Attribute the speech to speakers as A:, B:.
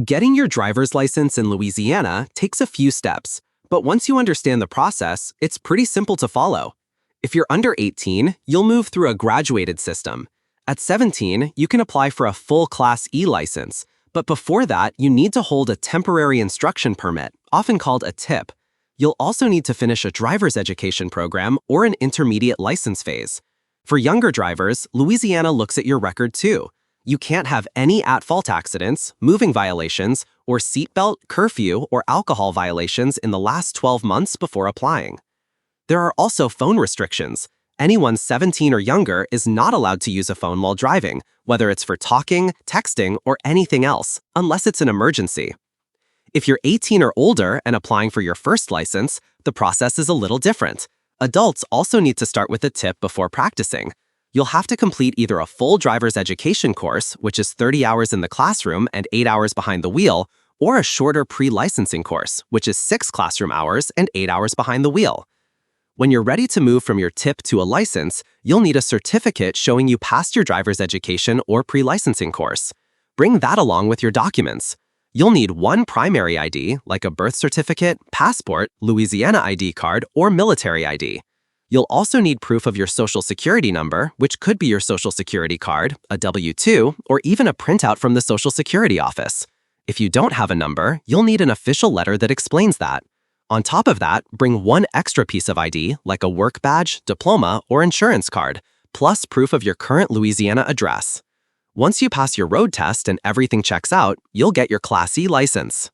A: Getting your driver's license in Louisiana takes a few steps, but once you understand the process, it's pretty simple to follow. If you're under 18, you'll move through a graduated system. At 17, you can apply for a full Class E license, but before that, you need to hold a temporary instruction permit, often called a TIP. You'll also need to finish a driver's education program or an intermediate license phase. For younger drivers, Louisiana looks at your record too. You can't have any at-fault accidents, moving violations, or seatbelt, curfew, or alcohol violations in the last 12 months before applying. There are also phone restrictions. Anyone 17 or younger is not allowed to use a phone while driving, whether it's for talking, texting, or anything else, unless it's an emergency. If you're 18 or older and applying for your first license, the process is a little different. Adults also need to start with a tip before practicing. You'll have to complete either a full driver's education course, which is 30 hours in the classroom and 8 hours behind the wheel, or a shorter pre-licensing course, which is 6 classroom hours and 8 hours behind the wheel. When you're ready to move from your tip to a license, you'll need a certificate showing you passed your driver's education or pre-licensing course. Bring that along with your documents. You'll need one primary ID, like a birth certificate, passport, Louisiana ID card, or military ID. You'll also need proof of your Social Security number, which could be your Social Security card, a W-2, or even a printout from the Social Security office. If you don't have a number, you'll need an official letter that explains that. On top of that, bring one extra piece of ID, like a work badge, diploma, or insurance card, plus proof of your current Louisiana address. Once you pass your road test and everything checks out, you'll get your Class E license.